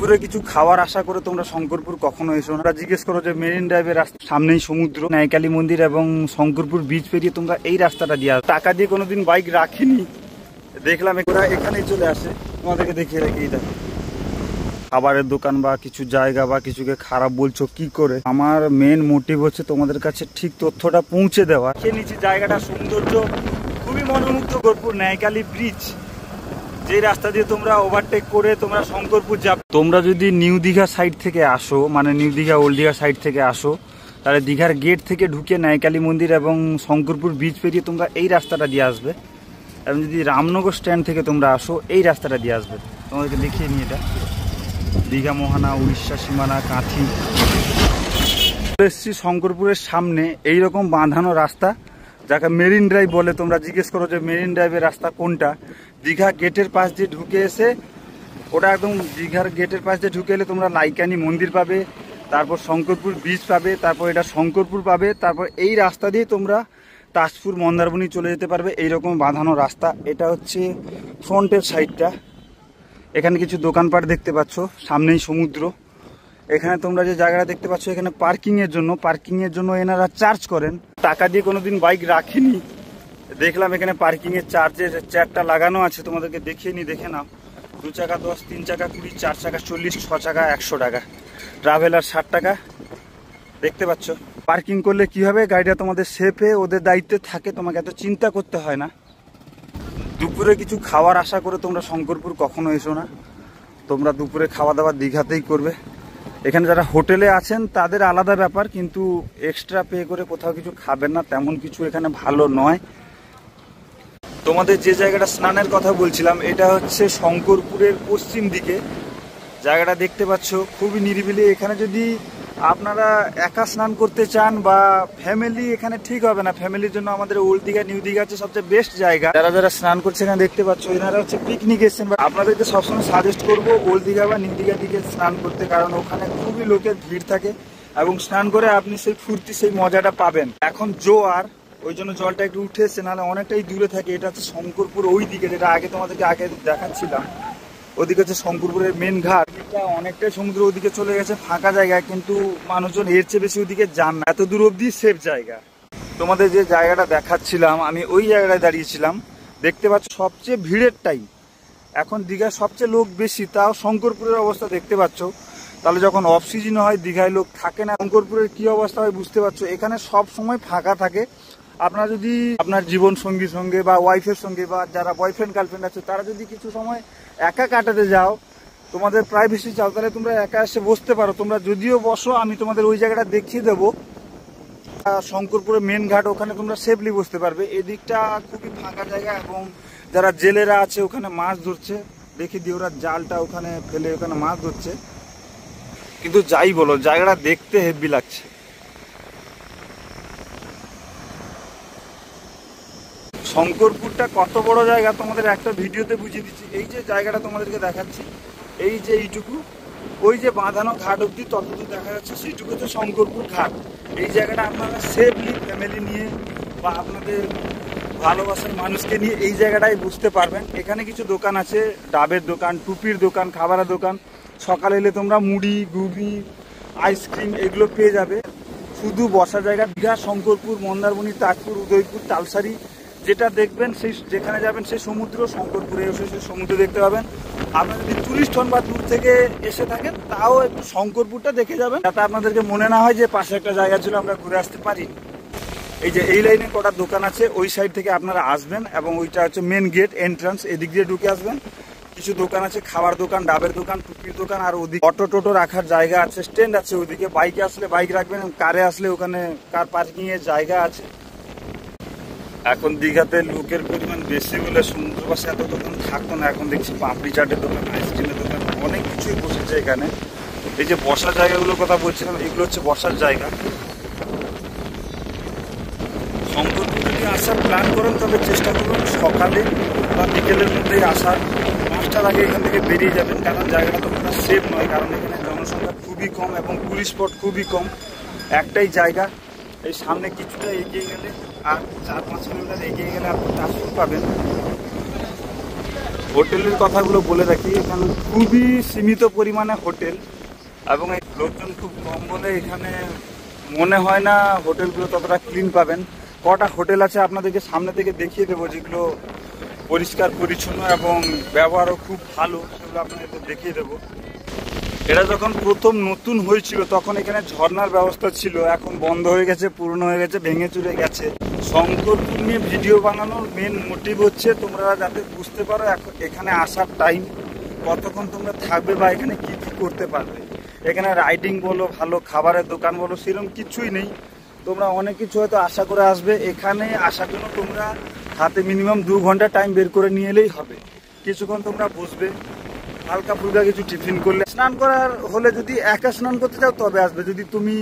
দুপুরে কিছু খাওয়ার আশা করে তোমরা শঙ্করপুর কখনো এসো না। জিজ্ঞেস করো যে মেরিন ড্রাইভের রাস্তা সামনেই সমুদ্র, নাইকালী মন্দির এবং শঙ্করপুর বিচ পেরিয়ে তোমরা এই রাস্তাটা দিয়ে আসো। টাকা দিয়ে কোনোদিন বাইক রাখিনি, দেখলাম ওরা এখানেই চলে আসে। তোমাদেরকে দেখিয়ে রাখি, এটা খাবারের দোকান বা কিছু জায়গা বা কিছুকে খারাপ বলছো কি করে? আমার মেন মোটিভ হচ্ছে তোমাদের কাছে ঠিক তথ্যটা পৌঁছে দেওয়া। সে নিচে জায়গাটা সৌন্দর্য খুবই মনোমুগ্ধকর। নাইকালী ব্রিজ, যে রাস্তা দিয়ে তোমরা ওভারটেক করে তোমরা শঙ্করপুর যাবে। তোমরা যদি নিউ দীঘা সাইড থেকে আসো, মানে new Digha old Digha side থেকে আসো, তাহলে দীঘার গেট থেকে ঢুকে নাইকালী মন্দির এবং শঙ্করপুর বিচ পেরিয়ে তোমরা এই রাস্তাটা দিয়ে আসবে। এবং যদি রামনগর স্ট্যান্ড থেকে তোমরা আসো, এই রাস্তাটা দিয়ে আসবে। তোমাদেরকে দেখিয়ে নিই, এটা দীঘা মোহানা, উড়িষ্যা সীমানা, কাঁথি। এসছি শঙ্করপুরের সামনে এইরকম বাঁধানো রাস্তা, যাকে মেরিন ড্রাইভ বলে। তোমরা জিজ্ঞেস করো যে মেরিন ড্রাইভের রাস্তা কোনটা? দীঘা গেটের পাশ দিয়ে ঢুকে এসে, ওটা একদম দীঘার গেটের পাশ দিয়ে ঢুকে এলে তোমরা নাইকালী মন্দির পাবে, তারপর শঙ্করপুর বিচ পাবে, তারপর এটা শঙ্করপুর পাবে, তারপর এই রাস্তা দিয়ে তোমরা তাজপুর মন্দারমণি চলে যেতে পারবে। এইরকম বাঁধানো রাস্তা। এটা হচ্ছে ফ্রন্টের সাইডটা। এখানে কিছু দোকানপাট দেখতে পাচ্ছ, সামনেই সমুদ্র। এখানে তোমরা যে জায়গাটা দেখতে পাচ্ছ, এখানে পার্কিংয়ের জন্য এনারা চার্জ করেন। টাকা দিয়ে কোনোদিন বাইক রাখিনি, দেখলাম এখানে পার্কিংয়ের চার্জের চেয়ারটা লাগানো আছে। তোমাদেরকে দেখিয়ে নি, দেখে নাও। 2 চাকা 10, 3 চাকা 20, 4 চাকা 40, 6 চাকা 100 টাকা, ট্রাভেলার 60 টাকা। দেখতে পাচ্ছ পার্কিং করলে কি হবে, গাড়িটা তোমাদের সেফে ওদের দায়িত্বে থাকে, তোমাকে এত চিন্তা করতে হয় না। দুপুরে কিছু খাওয়ার আশা করে তোমরা শঙ্করপুর কখনো এসো না। তোমরা দুপুরে খাওয়া দাওয়া দীঘাতেই করবে। এখানে যারা হোটেলে আছেন তাদের আলাদা ব্যাপার, কিন্তু এক্সট্রা পে করে কোথাও কিছু খাবেন না, তেমন কিছু এখানে ভালো নয়। তোমাদের যে জায়গাটা স্নানের কথা বলছিলাম, এটা হচ্ছে শঙ্করপুরের পশ্চিম দিকে। জায়গাটা দেখতে পাচ্ছ খুবই নিরিবিলি। এখানে যদি আপনারা একা স্নান করতে চান বা ফ্যামিলি, এখানে ঠিক হবে না। ফ্যামিলির জন্য আমাদের ওল্ড দীঘা নিউ দীঘা হচ্ছে সবচেয়ে বেস্ট জায়গা। যারা যারা স্নান করছে এখানে দেখতে পাচ্ছ, এনারা হচ্ছে পিকনিক এসছেন। আপনাদেরকে সবসময় সাজেস্ট করবো ওল্ড দীঘা বা নিউ দীঘার দিকে স্নান করতে, কারণ ওখানে খুবই লোকের ভিড় থাকে এবং স্নান করে আপনি সেই ফুর্তি, সেই মজাটা পাবেন। এখন জোয়ার, ওই জন্য জলটা একটু উঠে এসছে, নাহলে অনেকটাই দূরে থাকে। এটা হচ্ছে শঙ্করপুর ওই দিকে, যেটা আগে তোমাদেরকে আগে দেখাচ্ছিলাম। ওদিকে হচ্ছে শঙ্করপুরের মেন ঘাট। এটা অনেকটাই সমুদ্র ওদিকে চলে গেছে, ফাঁকা জায়গা, কিন্তু মানুষজন এর চেয়ে বেশি ওদিকে যান না। এত দূর অব্দি সেফ জায়গা। তোমাদের যে জায়গাটা দেখাচ্ছিলাম, আমি ওই জায়গাটায় দাঁড়িয়েছিলাম। দেখতে পাচ্ছ সবচেয়ে ভিড়ের টাইম এখন, দীঘায় সবচেয়ে লোক বেশি, তাও শঙ্করপুরের অবস্থা দেখতে পাচ্ছ। তাহলে যখন অফ সিজন হয়, দীঘায় লোক থাকে না, শঙ্করপুরের কি অবস্থা হয় বুঝতে পারছো। এখানে সব সময় ফাঁকা থাকে। আপনারা যদি আপনার জীবন সঙ্গীর সঙ্গে বা ওয়াইফের সঙ্গে বা যারা বয়ফ্রেন্ড গার্লফ্রেন্ড আছে, তারা যদি কিছু সময় একা কাটাতে যাও, তোমাদের প্রাইভেসি চাও, তাহলে তোমরা একা এসে বসতে পারো। তোমরা যদিও বসো, আমি তোমাদের ওই জায়গাটা দেখিয়ে দেবো। শঙ্করপুরের মেন ঘাট, ওখানে তোমরা সেফলি বসতে পারবে। এদিকটা খুবই ফাঁকা জায়গা এবং যারা জেলেরা আছে ওখানে মাছ ধরছে। দেখি দিয়ে ওরা জালটা ওখানে ফেলে ওখানে মাছ ধরছে। কিন্তু যাই বলো, জায়গাটা দেখতে হেভি লাগছে। শঙ্করপুরটা কত বড় জায়গা তোমাদের একটা ভিডিওতে বুঝিয়ে দিচ্ছি। এই যে জায়গাটা তোমাদেরকে দেখাচ্ছি, এই যে এইটুকু, ওই যে বাঁধানো ঘাট অব্দি ততদূর দেখা যাচ্ছে, সেইটুকু হচ্ছে শঙ্করপুর ঘাট। এই জায়গাটা আপনারা সেফলি ফ্যামিলি নিয়ে বা আপনাদের ভালোবাসার মানুষকে নিয়ে এই জায়গাটায় বুঝতে পারবেন। এখানে কিছু দোকান আছে, ডাবের দোকান, টুপির দোকান, খাবারের দোকান। সকালে এলে তোমরা মুড়ি, ঘুগনি, আইসক্রিম এগুলো পেয়ে যাবে। শুধু বসার জায়গা দীঘা, শঙ্করপুর, মন্দারমণি, তাজপুর, উদয়পুর, তালসারি, যেটা দেখবেন সেই যেখানে যাবেন সেই সমুদ্র। শঙ্করপুরে এসে সেই সমুদ্র দেখতে পাবেন। আপনারা যদি টুরিস্ট হন বা দূর থেকে এসে থাকেন, তাও একটু শঙ্করপুরটা দেখে যাবেন, যাতে আপনাদেরকে মনে না হয় যে পাশে একটা জায়গা ছিল আমরা ঘুরে আসতে পারি। এই যে এই লাইনে কটা দোকান আছে, ওই সাইড থেকে আপনারা আসবেন এবং ওইটা হচ্ছে মেন গেট এন্ট্রান্স, এদিক দিয়ে ঢুকে আসবেন। কিছু দোকান আছে, খাবার দোকান, ডাবের দোকান, টুপির দোকান, আর ওদিকে অটো টোটো রাখার জায়গা আছে, স্ট্যান্ড আছে ওইদিকে। বাইকে আসলে বাইক রাখবেন, কারে আসলে ওখানে কার পার্কিং এর জায়গা আছে। এখন দীঘাতে লোকের পরিমাণ বেশি বলে সমুদ্র পাশে এত দোকান থাকতো না। এখন দেখছি পাপড়ি চাটের দোকান, আইসক্রিমের দোকান, অনেক কিছুই বসেছে এখানে। এই যে বসার জায়গাগুলোর কথা বলছিলাম, এগুলো হচ্ছে বসার জায়গা। শঙ্করপুর যদি আসার প্ল্যান করেন, তবে চেষ্টা করুন সকালে বা বিকেলের মধ্যেই আসার। 5টার আগে এখান থেকে বেরিয়ে যাবেন, কারণ জায়গাটা ততটা সেফ নয়, কারণ এখানে জনসংখ্যা খুবই কম এবং টুরিস্ট স্পট খুবই কম। একটাই জায়গা, এই সামনে কিছুটা এগিয়ে গেলে আর 4-5 কিলোমিটার এগিয়ে গেলে আপনি তাজপুর পাবেন। হোটেলের কথাগুলো বলে রাখি, এখানে খুবই সীমিত পরিমাণে হোটেল এবং এই লোকজন খুব কম বলে এখানে মনে হয় না হোটেলগুলো ততটা ক্লিন পাবেন। কটা হোটেল আছে আপনাদেরকে সামনে থেকে দেখিয়ে দেবো, যেগুলো পরিষ্কার পরিচ্ছন্ন এবং ব্যবহারও খুব ভালো, সেগুলো আপনাদের দেখিয়ে দেবো। এটা যখন প্রথম নতুন হয়েছিল তখন এখানে ঝর্ণার ব্যবস্থা ছিল, এখন বন্ধ হয়ে গেছে, পুরনো হয়ে গেছে, ভেঙে চুরে গেছে। শঙ্করপুর নিয়ে ভিডিও বানানোর মেন মোটিভ হচ্ছে তোমরা যাতে বুঝতে পারো এখানে আসার টাইম কতক্ষণ তোমরা থাকবে বা এখানে কি কি করতে পারবে। এখানে রাইডিং বলো, ভালো খাবারের দোকান বলো, সেরকম কিছুই নেই। তোমরা অনেক কিছু হয়তো আশা করে আসবে, এখানে আসার জন্য তোমরা হাতে মিনিমাম 2 ঘন্টা টাইম বের করে নিয়ে এলেই হবে। কিছুক্ষণ তোমরা বসবে, হালকা ফুলকা কিছু টিফিন করলে, স্নান করার হলে যদি একা স্নান করতে চাও তবে আসবে। যদি তুমি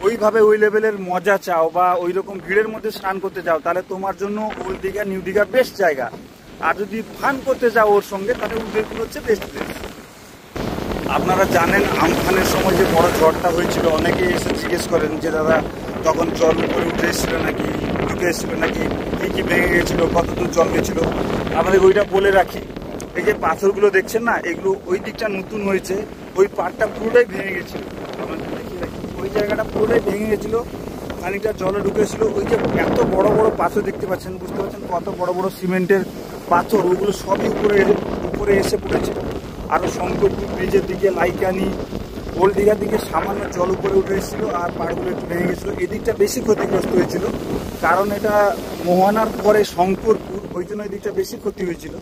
ওইভাবে ওই লেভেলের মজা চাও বা ওই রকম ভিড়ের মধ্যে স্নান করতে চাও তাহলে তোমার জন্য old Digha new Digha best জায়গা। আর যদি ফান করতে চাও ওর সঙ্গে তাহলে উদয়পুর হচ্ছে বেস্ট প্লেস। আপনারা জানেন আমফানের সময় যে বড় ঝড়টা হয়েছিল, অনেকেই এসে জিজ্ঞেস করেন যে দাদা তখন জল উপরে উঠে এসেছিল নাকি, ঢুকে এসেছিল নাকি, কী কী ভেঙে গেছিলো, কত দূর জল গেছিলো। আমাদের ওইটা বলে রাখি, এই যে পাথরগুলো দেখছেন না, এগুলো ওই দিকটা নতুন হয়েছে, ওই পাড়টা পুরোটাই ভেঙে গেছিল। আমাদের দেখিয়ে রাখি, ওই জায়গাটা পুরোটাই ভেঙে গেছিলো, খানিকটা জলে ঢুকেছিল। ওই যে এত বড় বড় পাথর দেখতে পাচ্ছেন, বুঝতে পারছেন কত বড় বড় সিমেন্টের পাথর, ওগুলো সবই উপরে এসে পড়েছে। আরও শঙ্করপুর ব্রিজের দিকে, লাইকানি, ওল্ড দীঘার দিকে সামান্য জল উপরে উঠে এসেছিল আর পাড়গুলো একটু ভেঙে গেছিলো। এদিকটা বেশি ক্ষতিগ্রস্ত হয়েছিল, কারণ এটা মোহনার পরে শঙ্করপুর, ওই জন্য এই দিকটা বেশি ক্ষতি হয়েছিল।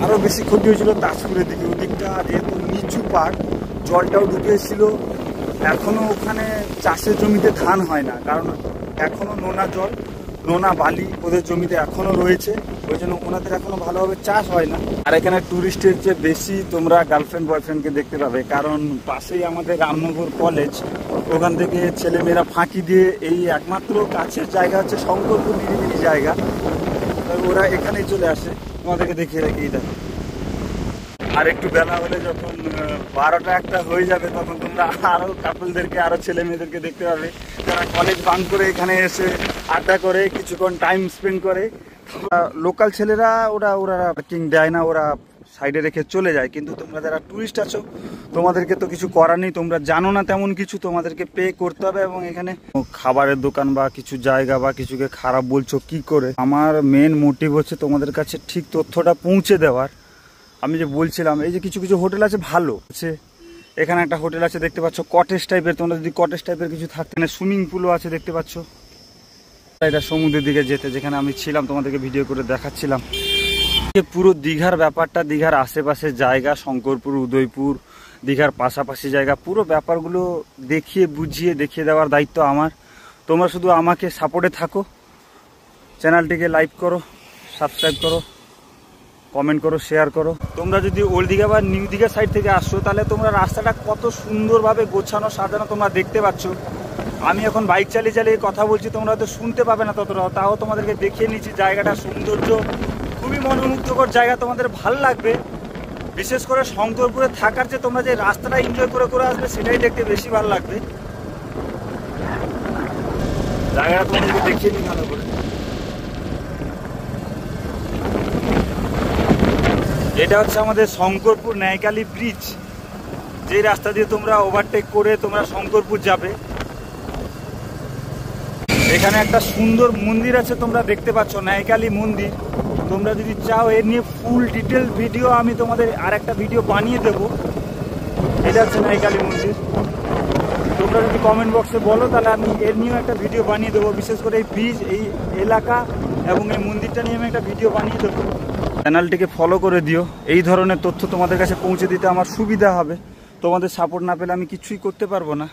আরও বেশি ক্ষতি হয়েছিল তাজপুরের দিকে, ওই দিকটা যেহেতু নিচু পাড়, জলটাও ঢুকে এসেছিল। এখনও ওখানে চাষের জমিতে ধান হয় না, কারণ এখনও নোনা জল, নোনা বালি ওদের জমিতে এখনও রয়েছে, ওই জন্য ওনাদের এখনও ভালোভাবে চাষ হয় না। আর এখানে ট্যুরিস্টের চেয়ে বেশি তোমরা গার্লফ্রেন্ড বয়ফ্রেন্ডকে দেখতে পাবে, কারণ পাশেই আমাদের রামনগর কলেজ, ওখান থেকে ছেলেমেয়েরা ফাঁকি দিয়ে এই একমাত্র কাছের জায়গা হচ্ছে শঙ্করপুর, নিরিবিলি জায়গা, ওরা এখানেই চলে আসে। তোমাদেরকে দেখিয়ে রাখি এটা। আর একটু বেলা হলে যখন 12টা 1টা হয়ে যাবে তখন তোমরা আরও কাপলদেরকে, আরও ছেলে মেয়েদেরকে দেখতে পাবে, যারা কলেজ বাঙ্ক করে এখানে এসে আড্ডা করে, কিছুক্ষণ টাইম স্পেন্ড করে। লোকাল ছেলেরা ওরা পার্কিং দেয় না, ওরা সাইডে রেখে চলে যায়। কিন্তু তোমরা যারা ট্যুরিস্ট আছো তোমাদেরকে তো কিছু করার নেই, তোমরা জানো না তেমন কিছু, তোমাদেরকে পে করতে হবে। এবং এখানে খাবারের দোকান বা কিছু জায়গা বা কিছুকে খারাপ বলছো কি করে? আমার মেন মোটিভ হচ্ছে তোমাদের কাছে ঠিক তথ্যটা পৌঁছে দেওয়ার। আমি যে বলছিলাম এই যে কিছু কিছু হোটেল আছে ভালো আছে, এখানে একটা হোটেল আছে দেখতে পাচ্ছ কটেজ টাইপের, তোমরা যদি কটেজ টাইপের কিছু থাকতে, এখানে সুইমিং পুলও আছে দেখতে পাচ্ছ। এটা সমুদ্রের দিকে যেতে, যেখানে আমি ছিলাম তোমাদেরকে ভিডিও করে দেখাচ্ছিলাম। পুরো দীঘার ব্যাপারটা, দীঘার আশেপাশের জায়গা, শঙ্করপুর, উদয়পুর, দীঘার পাশাপাশি জায়গা, পুরো ব্যাপারগুলো দেখিয়ে বুঝিয়ে দেখিয়ে দেওয়ার দায়িত্ব আমার। তোমরা শুধু আমাকে সাপোর্টে থাকো, চ্যানেলটিকে লাইক করো, সাবস্ক্রাইব করো, কমেন্ট করো, শেয়ার করো। তোমরা যদি ওল্ড দীঘা বা নিউ দীঘা সাইড থেকে আসছো তাহলে তোমরা রাস্তাটা কত সুন্দরভাবে গোছানো সাজানো তোমরা দেখতে পাচ্ছ। আমি এখন বাইক চালিয়ে চালিয়ে কথা বলছি, তোমরা হয়তো শুনতে পাবে না ততটা, তাও তোমাদেরকে দেখিয়ে নিচ্ছি জায়গাটা সৌন্দর্য, খুবই মনোমুগ্ধকর জায়গা, তোমাদের ভাল লাগবে। বিশেষ করে শঙ্করপুরে থাকার যে তোমরা যে রাস্তাটা এনজয় করে করে আসবে সেটাই দেখতে বেশি ভালো লাগবে। জায়গাটা তোমাদেরকে দেখিয়ে নিই ভালো করে। এটা হচ্ছে আমাদের শঙ্করপুর ন্যায়কালী ব্রিজ, যে রাস্তা দিয়ে তোমরা ওভারটেক করে তোমরা শঙ্করপুর যাবে। এখানে একটা সুন্দর মন্দির আছে তোমরা দেখতে পাচ্ছ, ন্যায়কালী মন্দির। তোমরা যদি চাও এর নিয়ে ফুল ডিটেল ভিডিও আমি তোমাদের আর একটা ভিডিও বানিয়ে দেবো। এটা হচ্ছে ন্যায়কালী মন্দির। তোমরা যদি কমেন্ট বক্সে বলো তাহলে আমি এর নিয়েও একটা ভিডিও বানিয়ে দেবো, বিশেষ করে এই ব্রিজ, এই এলাকা এবং এই মন্দিরটা নিয়ে আমি একটা ভিডিও বানিয়ে দেবো। চ্যানেলটিকে ফলো করে দিও, এই ধরনের তথ্য তোমাদের কাছে পৌঁছে দিতে আমার সুবিধা হবে। তোমাদের সাপোর্ট না পেলে আমি কিছুই করতে পারবো না।